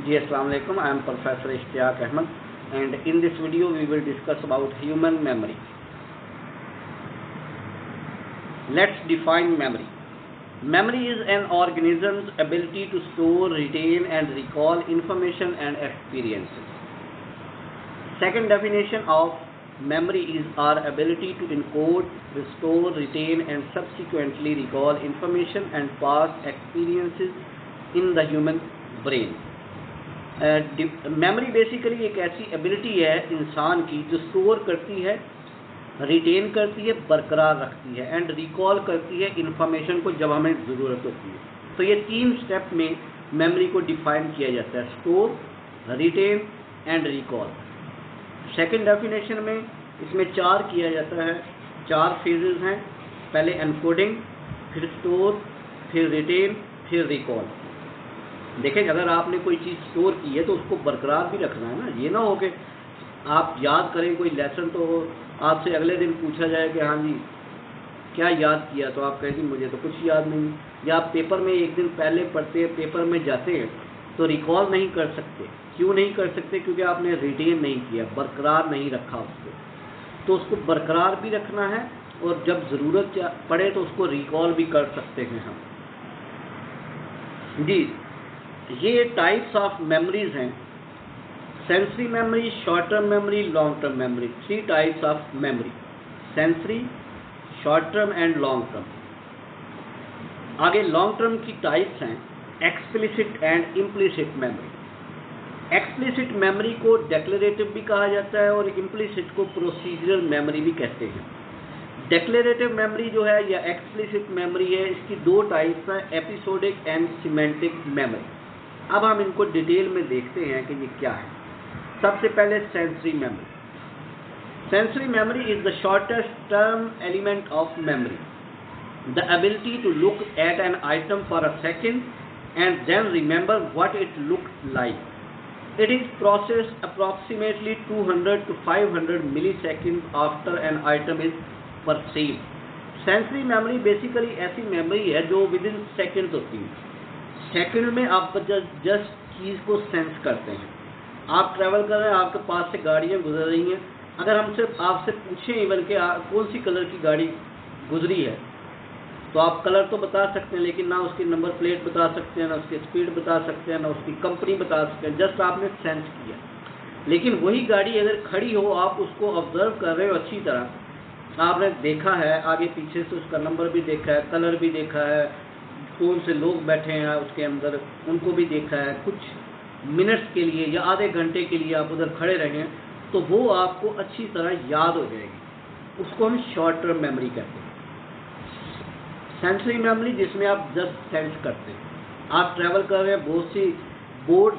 Ji Assalamu alaikum. I am Professor Ishtiaq Ahmed, and in this video we will discuss about human memory. Let's define memory. Memory is an organism's ability to store, retain and recall information and experiences. Second definition of memory is our ability to encode, restore, retain and subsequently recall information and past experiences in the human brain. Memory basically एक ऐसी ability है इंसान की जो store करती है, retain करती है, बरकरार रखती है एंड रिकॉल करती है इंफॉर्मेशन को जब हमें ज़रूरत होती है। तो ये 3 स्टेप में मेमोरी को डिफाइन किया जाता है: store, retain and recall. Second definition में इसमें 4 किया जाता है, 4 फेजेस हैं। पहले एनकोडिंग, फिर स्टोर, फिर रिटेन, फिर रिकॉल। देखें, अगर आपने कोई चीज़ स्टोर की है तो उसको बरकरार भी रखना है ना। ये ना हो कि आप याद करें कोई लेसन तो आपसे अगले दिन पूछा जाए कि हाँ जी क्या याद किया, तो आप कहें जी मुझे तो कुछ याद नहीं। या आप पेपर में एक दिन पहले पढ़ते हैं, पेपर में जाते हैं तो रिकॉल नहीं कर सकते। क्यों नहीं कर सकते? क्योंकि आपने रिटेन नहीं किया, बरकरार नहीं रखा उसको। तो उसको बरकरार भी रखना है और जब ज़रूरत पड़े तो उसको रिकॉल भी कर सकते हैं हम जी। ये टाइप्स ऑफ मेमोरीज हैं: sensory memory, short term memory, long term memory. 3 types of memory: sensory, short term and long term. आगे लॉन्ग टर्म की टाइप्स हैं explicit and implicit memory. Explicit memory को डिक्लेरेटिव भी कहा जाता है और इम्प्लिसिट को प्रोसीजरल मेमोरी भी कहते हैं। डिक्लेरेटिव मेमोरी जो है या एक्सप्लिसिट मेमोरी है, इसकी 2 टाइप्स हैं: एपिसोडिक एंड सिमेंटिक मेमोरी। अब हम इनको डिटेल में देखते हैं कि ये क्या है। सबसे पहले sensory memory. Sensory memory is the shortest term element of memory, the ability to look at an item for a second and then remember what it looked like. It is processed approximately 200 to 500 millisecond after an item is perceived. Sensory memory basically ऐसी memory है जो with in seconds होती है। Second में आप just चीज़ को sense करते हैं। आप ट्रैवल कर रहे हैं, आपके पास से गाड़ियाँ गुजर रही हैं, अगर हमसे आपसे पूछें इवन कि कौन सी कलर की गाड़ी गुजरी है तो आप कलर तो बता सकते हैं, लेकिन ना उसकी नंबर प्लेट बता सकते हैं, ना उसकी स्पीड बता सकते हैं, ना उसकी कंपनी बता सकते हैं। जस्ट आपने सेंस किया। लेकिन वही गाड़ी अगर खड़ी हो, आप उसको ऑब्जर्व कर रहे हो अच्छी तरह, आपने देखा है आगे पीछे से, उसका नंबर भी देखा है, कलर भी देखा है, कौन से लोग बैठे हैं उसके अंदर उनको भी देखा है, कुछ मिनट्स के लिए या आधे घंटे के लिए आप उधर खड़े रहें तो वो आपको अच्छी तरह याद हो जाएगी। उसको हम शॉर्ट टर्म मेमोरी कहते हैं। सेंसरी मेमोरी जिसमें आप जस्ट सेंस करते हैं। आप ट्रैवल कर रहे हैं, बहुत सी बोर्ड,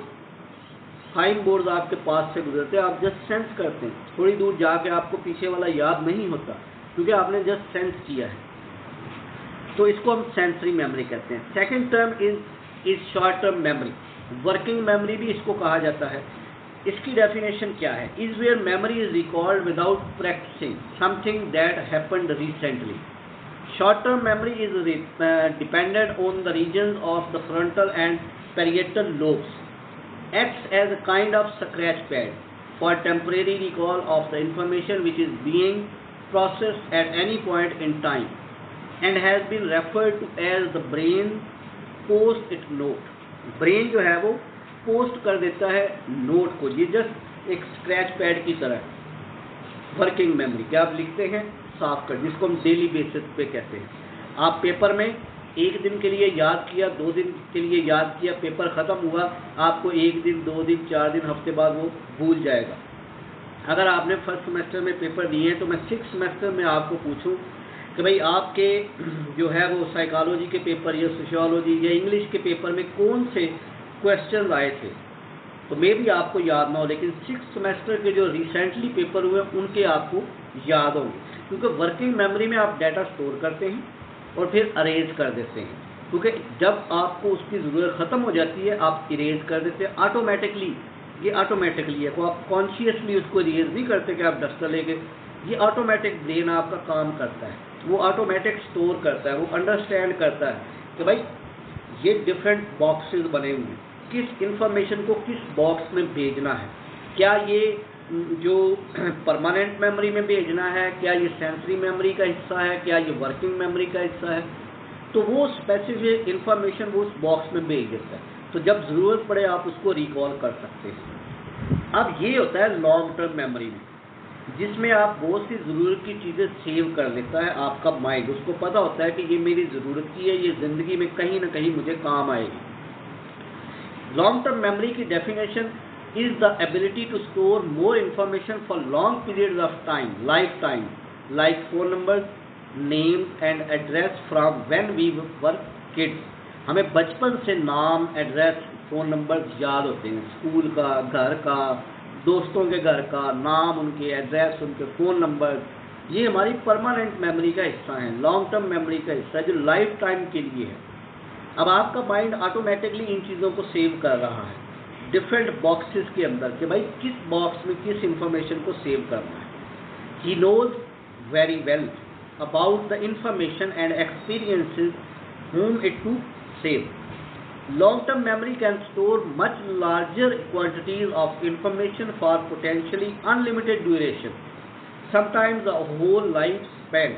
साइन बोर्ड आपके पास से गुजरते हैं, आप जस्ट सेंस करते हैं। थोड़ी दूर जाके आपको पीछे वाला याद नहीं होता क्योंकि आपने जस्ट सेंस किया है। तो इसको हम सेंसरी मेमोरी कहते हैं। Second term is short term memory, working memory भी इसको कहा जाता है। इसकी डेफिनेशन क्या है? Is where memory is recalled without practicing something that happened recently. Short term memory is dependent on the region of the frontal and parietal lobes, acts as a kind of scratch pad for temporary recall of the information which is being processed at any point in time and has been referred to as the brain post-it note। Brain जो है वो post कर देता है note को, ये just एक scratch pad की तरह। वर्किंग मेमोरी क्या आप लिखते हैं, साफ कर, जिसको हम डेली बेसिस पे कहते हैं। आप पेपर में 1 दिन के लिए याद किया, 2 दिन के लिए याद किया, पेपर ख़त्म हुआ, आपको 1 दिन, 2 दिन, 4 दिन, हफ्ते बाद वो भूल जाएगा। अगर आपने फर्स्ट सेमेस्टर में पेपर दिए हैं तो मैं 6th सेमेस्टर में आपको पूछूं कि भाई आपके जो है वो साइकोलॉजी के पेपर या सोशियोलॉजी या इंग्लिश के पेपर में कौन से क्वेश्चन आए थे, तो मे भी आपको याद ना हो, लेकिन 6th सेमेस्टर के जो रिसेंटली पेपर हुए उनके आपको याद होंगे। क्योंकि वर्किंग मेमोरी में आप डाटा स्टोर करते हैं और फिर अरेज कर देते हैं, क्योंकि जब आपको उसकी ज़रूरत ख़त्म हो जाती है आप इरेज कर देते हैं ऑटोमेटिकली। ये ऑटोमेटिकली है, को आप कॉन्शियसली उसको इरेज नहीं करते कि आप डस्टर लेके, ये ऑटोमेटिक ब्रेन आपका काम करता है, वो ऑटोमेटिक स्टोर करता है, वो अंडरस्टैंड करता है कि भाई ये डिफरेंट बॉक्सेस बने हुए हैं, किस इंफॉर्मेशन को किस बॉक्स में भेजना है, क्या ये जो परमानेंट मेमोरी में भेजना है, क्या ये सेंसरी मेमोरी का हिस्सा है, क्या ये वर्किंग मेमोरी का हिस्सा है, तो वो स्पेसिफिक इंफॉर्मेशन वो उस बॉक्स में भेज देता है। तो जब ज़रूरत पड़े आप उसको रिकॉल कर सकते हैं। अब ये होता है लॉन्ग टर्म मेमोरी में, जिसमें आप बहुत सी ज़रूरत की चीज़ें सेव कर लेता है आपका माइंड। उसको पता होता है कि ये मेरी ज़रूरत की है, ये ज़िंदगी में कहीं ना कहीं मुझे काम आएगी। लॉन्ग टर्म मेमोरी की definition is the ability to store more information for long periods of time, lifetime, like phone numbers, names and address from when we were kids. हमें बचपन से नाम, एड्रेस, फ़ोन नंबर याद होते हैं, school का, घर का, दोस्तों के घर का नाम, उनके एड्रेस, उनके फ़ोन नंबर, ये हमारी परमानेंट मेमोरी का हिस्सा है, लॉन्ग टर्म मेमोरी का हिस्सा है जो लाइफ टाइम के लिए है। अब आपका माइंड ऑटोमेटिकली इन चीज़ों को सेव कर रहा है डिफरेंट बॉक्सेस के अंदर कि भाई किस बॉक्स में किस इंफॉर्मेशन को सेव करना है। He knows very well about the information and experiences whom it to save. Long-term memory can store much larger quantities of information for potentially unlimited duration, sometimes a whole lifespan.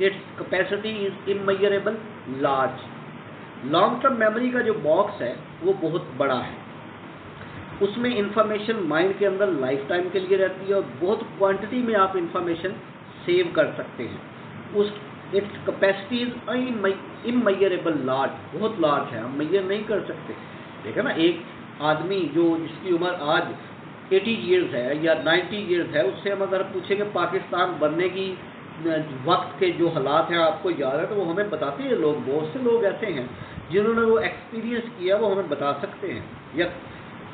Its capacity is immeasurable large. Long-term memory का जो box है वो बहुत बड़ा है, उसमें information mind के अंदर लाइफ टाइम के लिए रहती है और बहुत क्वांटिटी में आप इंफॉर्मेशन सेव कर सकते हैं। उस इट्स कैपेसिटी इज इममेजरेबल लार्ज, बहुत लार्ज है, हम मेजर नहीं कर सकते। देखा ना, एक आदमी जो जिसकी उम्र आज 80 ईयर्स है या 90 ईयर्स है, उससे हम अगर पूछेंगे पाकिस्तान बनने की वक्त के जो हालात हैं आपको याद है, तो वो हमें बताते हैं। लोग, बहुत से लोग ऐसे हैं जिन्होंने वो एक्सपीरियंस किया, वो हमें बता सकते हैं। या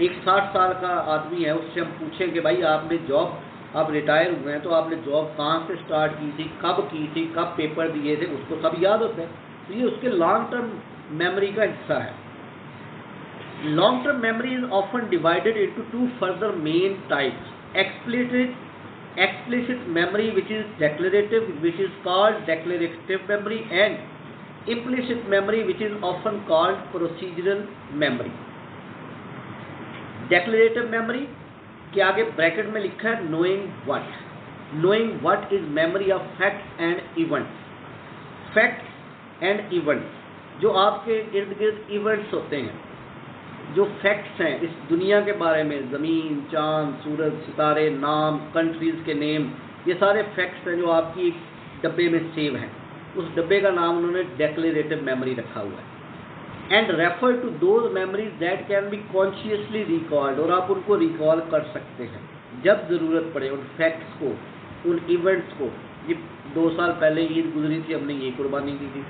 एक 60 साल का आदमी है, उससे हम पूछें कि भाई आपने जॉब, आप रिटायर हुए हैं तो आपने जॉब कहाँ से स्टार्ट की थी, कब पेपर दिए थे, उसको सब याद होता है। तो ये उसके लॉन्ग टर्म मेमोरी का हिस्सा है। Long term memory is often divided into two further main types, explicit memory which is declarative, which is called declarative memory, and implicit memory which is often called procedural memory. Declarative memory के आगे bracket में लिखा है knowing what is memory of facts and events. Facts and events, जो आपके इर्द गिर्द events होते हैं, जो फैक्ट्स हैं इस दुनिया के बारे में, ज़मीन, चांद, सूरज, सितारे, नाम, कंट्रीज़ के नेम, ये सारे फैक्ट्स हैं जो आपकी एक डब्बे में सेव हैं। उस डब्बे का नाम उन्होंने डेक्लेरेटिव मेमोरी रखा हुआ है। And refer to those memories that can be consciously recalled, और आप उनको रिकॉल कर सकते हैं जब ज़रूरत पड़े, उन फैक्ट्स को, उन इवेंट्स को। ये 2 साल पहले ईद गुजरी थी, हमने ये कुर्बानी की थी।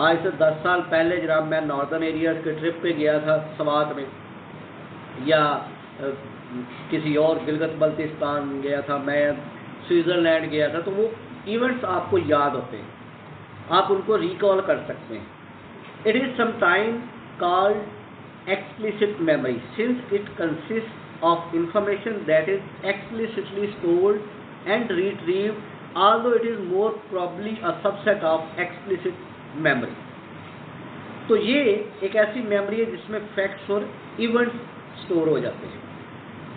आज से 10 साल पहले जनाब मैं नॉर्दर्न एरियाज़ के ट्रिप पे गया था सवात में, या किसी और गिलगित बल्तिस्तान गया था, मैं स्विट्ज़रलैंड गया था। तो वो इवेंट्स आपको याद होते हैं, आप उनको रिकॉल कर सकते हैं। It is sometime called explicit memory since it consist of information that is explicitly stored and retrieved, although it is more probably a subset of explicit memory. तो ये एक ऐसी मेमोरी है जिसमें फैक्ट्स और इवेंट्स स्टोर हो जाते हैं।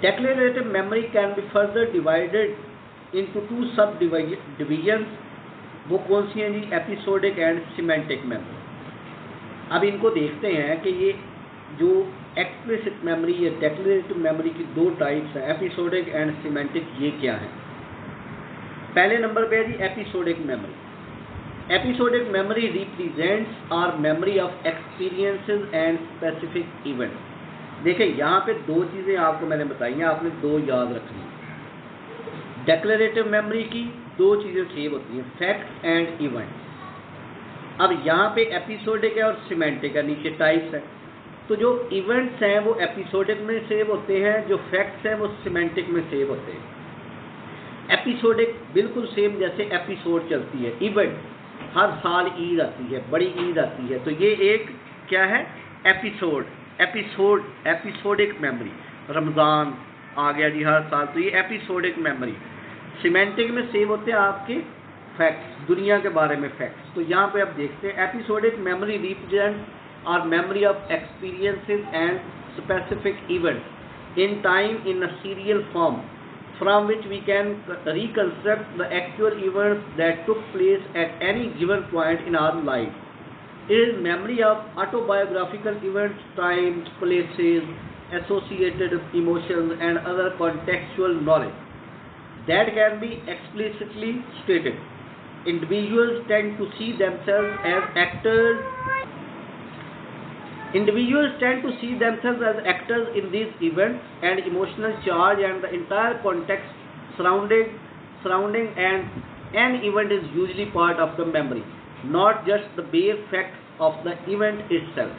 Declarative memory can be further divided into 2 subdivisions. वो कौन सी हैं जी? Episodic and semantic memory. अब इनको देखते हैं कि ये जो एक्सप्लिसिट मेमोरी या डेक्लेरेटिव मेमोरी की 2 टाइप्स हैं, एपिसोडिक एंड सिमेंटिक, ये क्या हैं? पहले नंबर पे है जी episodic memory. Episodic memory represents our memory of experiences and specific events. देखिए यहाँ पे 2 चीज़ें आपको मैंने बताई हैं, आपने 2 याद रखनी है। डेक्लेरेटिव मेमोरी की 2 चीज़ें सेव होती हैं, फैक्ट्स एंड इवेंट्स। अब यहाँ पे एपिसोडिक है और सिमेंटिक है, नीचे टाइप्स है। तो जो इवेंट्स हैं वो एपिसोडिक में सेव होते हैं, जो फैक्ट्स हैं वो सिमेंटिक में सेव होते हैं। एपिसोडिक बिल्कुल सेम जैसे एपिसोड चलती है, इवेंट हर साल ईद आती है, बड़ी ईद आती है, तो ये एक क्या है? Episodic memory. रमज़ान आ गया जी हर साल, तो ये एपिसोडिक मेमोरी। सिमेंटिक में सेव होते हैं आपके फैक्ट्स, दुनिया के बारे में फैक्ट्स। तो यहाँ पे आप देखते हैं episodic memory represent our memory of experiences and specific event in time in a serial form from which we can reconstruct the actual events that took place at any given point in our life. It is memory of autobiographical events, times, places, associated emotions and other contextual knowledge that can be explicitly stated. Individuals tend to see themselves as actors. Individuals tend to see themselves as actors in these events, and emotional charge and the entire context surrounding an event is usually part of the memory, not just the bare fact of the event itself.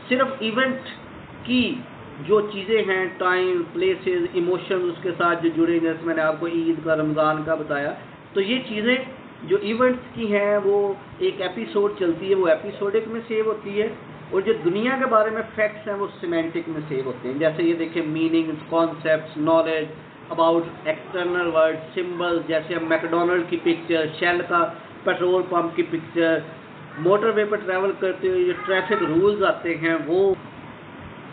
सिर्फ event की जो चीज़ें हैं, time, places, emotions उसके साथ जो जुड़े हैं, जैसे मैंने आपको ईद का, रमज़ान का बताया, तो ये चीज़ें जो इवेंट्स की हैं वो एक एपिसोड चलती है, वो एपिसोडिक में सेव होती है, और जो दुनिया के बारे में फैक्ट्स हैं वो सिमेंटिक में सेव होते हैं। जैसे ये देखें, meanings, concepts, knowledge about external word, symbols, जैसे हम मैकडोनल्ड की पिक्चर, शेल का पेट्रोल पंप की पिक्चर, मोटरवे पर ट्रैवल करते हुए जो ट्रैफिक रूल्स आते हैं, वो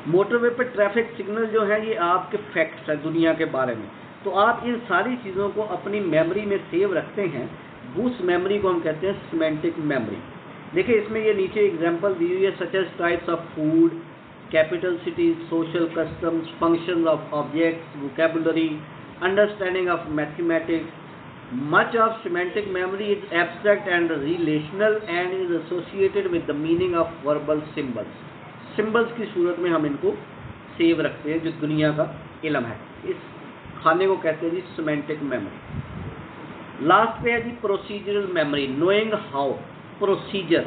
मोटरवे पर ट्रैफिक सिग्नल जो है ये आपके फैक्ट्स हैं दुनिया के बारे में। तो आप इन सारी चीज़ों को अपनी मेमोरी में सेव रखते हैं, उस मेमोरी को हम कहते हैं सिमेंटिक मेमोरी। देखिए इसमें ये नीचे एग्जांपल दी हुई है, such as types of food, capital cities, social customs, functions of objects, vocabulary, understanding of mathematics. Much of semantic memory is abstract and relational and is associated with the meaning of verbal symbols. Symbols की सूरत में हम इनको save रखते हैं, जो दुनिया का इल्म है। इस खाने को कहते हैं जी semantic memory। लास्ट पे है जी procedural memory, knowing how, procedure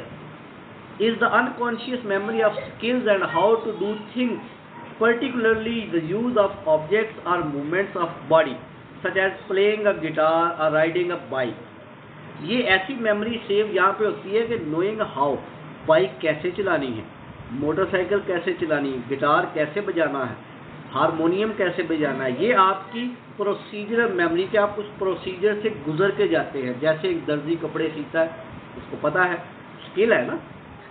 is the unconscious memory of skills and how to do things, particularly the use of objects or movements of body such as playing a guitar or riding a bike। ये ऐसी memory save यहाँ पे होती है कि knowing how, bike कैसे चलानी है, मोटरसाइकिल कैसे चलानी है, गिटार कैसे बजाना है, हारमोनियम कैसे बजाना है, ये आपकी प्रोसीजरल मेमोरी के आप उस प्रोसीजर से गुजर के जाते हैं। जैसे एक दर्जी कपड़े सीता है, उसको पता है, स्किल है ना,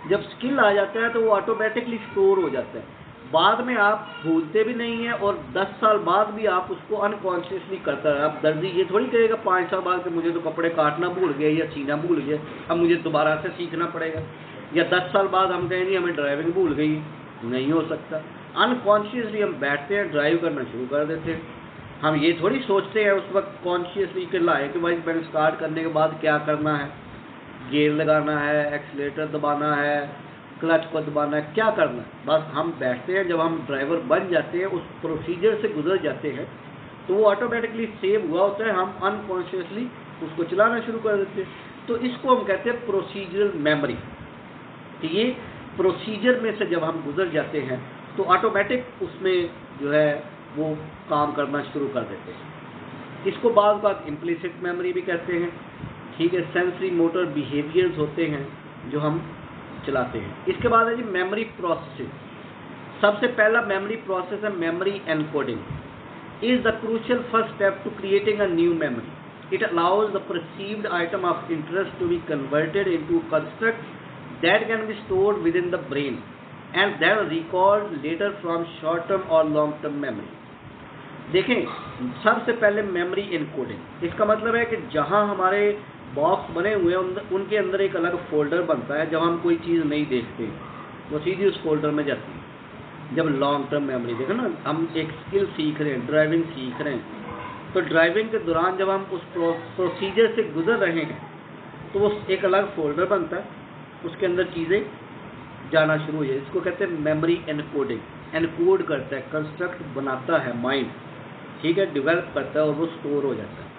जब स्किल आ जाता है तो वो ऑटोमेटिकली स्टोर हो जाता है, बाद में आप भूलते भी नहीं हैं, और 10 साल बाद भी आप उसको अनकॉन्शियसली करता है। आप दर्जी ये थोड़ी कहेगा 5 साल बाद कि मुझे तो कपड़े काटना भूल गए या सीना भूल गया, अब मुझे दोबारा से सीखना पड़ेगा। या 10 साल बाद हम कहें नहीं हमें ड्राइविंग भूल गई, नहीं हो सकता। अनकॉन्शियसली हम बैठते हैं, ड्राइव करना शुरू कर देते हैं। हम ये थोड़ी सोचते हैं उस वक्त कॉन्शियसली कि लाए कि भाई मैंने स्टार्ट करने के बाद क्या करना है, गियर लगाना है, एक्सीलेटर दबाना है, क्लच को दबाना है, क्या करना है, बस हम बैठते हैं। जब हम ड्राइवर बन जाते हैं, उस प्रोसीजर से गुजर जाते हैं, तो वो ऑटोमेटिकली सेव हुआ होता है, हम अनकॉन्शियसली उसको चलाना शुरू कर देते हैं। तो इसको हम कहते हैं प्रोसीजरल मेमोरी। तो ये प्रोसीजर में से जब हम गुजर जाते हैं तो ऑटोमेटिक उसमें जो है वो काम करना शुरू कर देते हैं। इसको बाद बात इम्प्लिसिट मेमोरी भी कहते हैं। ठीक है, सेंसरी मोटर बिहेवियर्स होते हैं जो हम चलाते हैं। इसके बाद है जी मेमोरी प्रोसेसिंग। सबसे पहला मेमोरी प्रोसेस है memory encoding. Is the crucial first step to creating a new memory. It allows the perceived item of interest to be converted into construct that can be stored within the brain and then recalled later from short term और long term memory. देखें, सबसे पहले memory encoding, इसका मतलब है कि जहां हमारे बॉक्स बने हुए हैं उनके अंदर एक अलग फोल्डर बनता है। जब हम कोई चीज़ नहीं देखते वो सीधी उस फोल्डर में जाती है। जब लॉन्ग टर्म मेमोरी, देखो ना, हम एक स्किल सीख रहे हैं, ड्राइविंग सीख रहे हैं, तो ड्राइविंग के दौरान जब हम उस प्रोसीजर से गुजर रहे हैं तो वो एक अलग फोल्डर बनता है, उसके अंदर चीज़ें जाना शुरू हो जाए। इसको कहते हैं मेमोरी एनकोडिंग। एनकोड करता है, कंस्ट्रक्ट बनाता है माइंड, ठीक है, डेवलप करता है और वो स्टोर हो जाता है।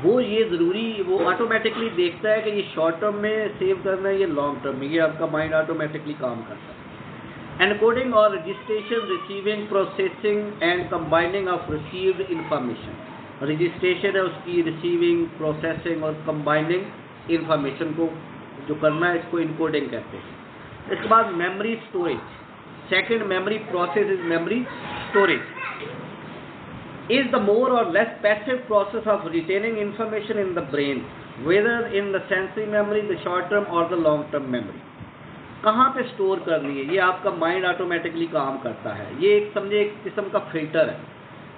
वो ये ज़रूरी, वो ऑटोमेटिकली देखता है कि ये शॉर्ट टर्म में सेव करना है, ये लॉन्ग टर्म में, ये आपका माइंड ऑटोमेटिकली काम करता है। एनकोडिंग और registration, receiving, processing and combining of received information. Registration है उसकी, रिसीविंग, प्रोसेसिंग और कंबाइनिंग इंफॉर्मेशन को जो करना है, इसको इनकोडिंग कहते हैं। इसके बाद memory storage. Second memory process is memory storage. Is the more or less passive process of retaining information in the brain, whether in the sensory memory, the short term or the long term memory. कहाँ पे store करनी है, ये आपका mind automatically काम करता है। ये एक समझे एक किस्म का फिल्टर है।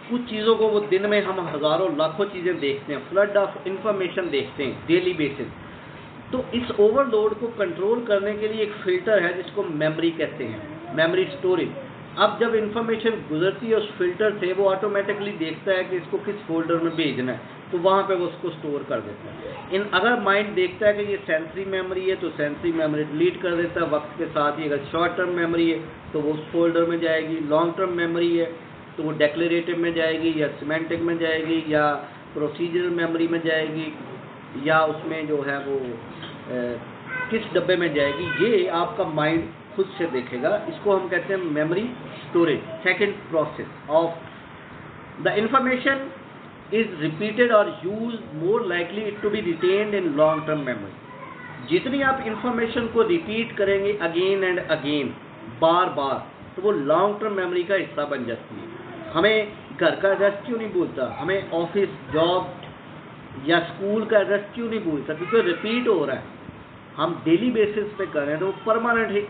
कुछ चीज़ों को वो दिन में हम हज़ारों लाखों चीज़ें देखते हैं, फ्लड ऑफ इंफॉर्मेशन देखते हैं डेली बेसिस। तो इस ओवरलोड को कंट्रोल करने के लिए एक फ़िल्टर है जिसको मेमोरी कहते हैं, मेमोरी स्टोरेज। अब जब इंफॉर्मेशन गुजरती है उस फिल्टर से, वो ऑटोमेटिकली देखता है कि इसको किस फोल्डर में भेजना है, तो वहाँ पे वो उसको स्टोर कर देता है। अगर माइंड देखता है कि ये सेंसरी मेमोरी है तो सेंसरी मेमोरी डिलीट कर देता है वक्त के साथ ही। अगर शॉर्ट टर्म मेमोरी है तो वो उस फोल्डर में जाएगी, लॉन्ग टर्म मेमोरी है तो वो डेक्लेरेटिव में जाएगी या सिमेंटिक में जाएगी या प्रोसीजरल मेमोरी में जाएगी या उसमें जो है वो किस डब्बे में जाएगी, ये आपका माइंड खुद से देखेगा। इसको हम कहते हैं memory storage. Second process of the information is repeated और use more likely it to be retained in long term memory. जितनी आप इंफॉर्मेशन को रिपीट करेंगे अगेन एंड अगेन, बार बार, तो वो लॉन्ग टर्म मेमोरी का हिस्सा बन जाती है। हमें घर का एड्रेस क्यों नहीं भूलता, हमें ऑफिस, जॉब या स्कूल का एड्रेस क्यों नहीं भूलता, क्योंकि रिपीट हो रहा है, हम डेली बेसिस पे कर रहे हैं, तो वो परमानेंट ही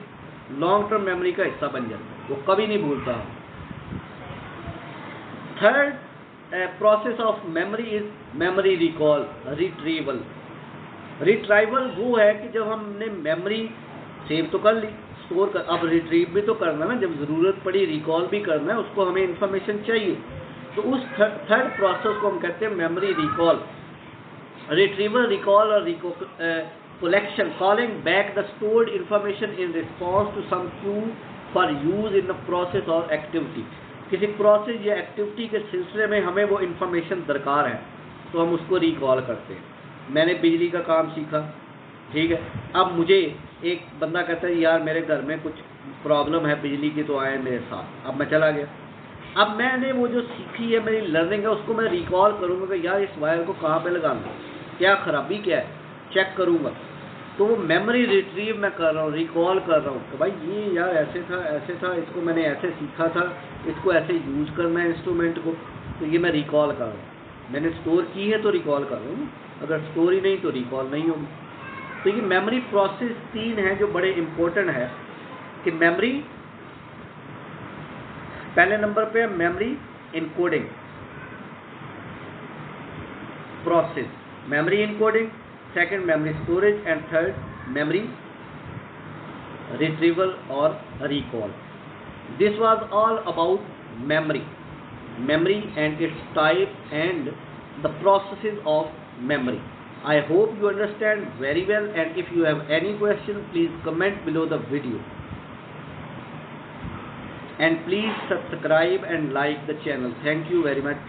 लॉन्ग टर्म मेमोरी का हिस्सा बन जाता है, वो कभी नहीं भूलता। Third process of memory is memory recall, retrieval. Retrieval वो है कि जब हमने मेमोरी सेव तो कर ली, स्टोर कर, अब रिट्रीव भी तो करना ना, जब ज़रूरत पड़ी रिकॉल भी करना है, उसको हमें इंफॉर्मेशन चाहिए। तो उस थर्ड प्रोसेस को हम कहते हैं मेमोरी रिकॉल। रिट्रीवल, रिकॉल और collection, calling back the stored information in response to some cue for use in the process or activity। किसी प्रोसेस या एक्टिविटी के सिलसिले में हमें वो इंफॉर्मेशन दरकार है तो हम उसको रिकॉल करते हैं। मैंने बिजली का काम सीखा, ठीक है, अब मुझे एक बंदा कहता है यार मेरे घर में कुछ प्रॉब्लम है बिजली की, तो आए मेरे साथ। अब मैं चला गया, अब मैंने वो जो सीखी है मेरी लर्निंग है उसको मैं रिकॉल करूँगा कि यार इस वायर को कहाँ पे लगाना, क्या खराबी क्या है, चेक करूँगा। तो वो मेमोरी रिट्रीव मैं कर रहा हूँ, रिकॉल कर रहा हूँ कि भाई ये यार ऐसे था, इसको मैंने ऐसे सीखा था, इसको ऐसे यूज़ करना है इंस्ट्रूमेंट को, तो ये मैं रिकॉल कर रहा हूँ। मैंने स्टोर की है तो रिकॉल कर रहा हूँ, अगर स्टोर ही नहीं तो रिकॉल नहीं होगी। तो ये मेमोरी प्रोसेस 3 हैं जो बड़े इम्पोर्टेंट है कि मेमोरी, पहले नंबर पे memory encoding process, memory encoding, second memory storage, and third memory retrieval or recall. This was all about memory and its type and the processes of memory. I hope you understand very well, and if you have any question please comment below the video, and please subscribe and like the channel. Thank you very much.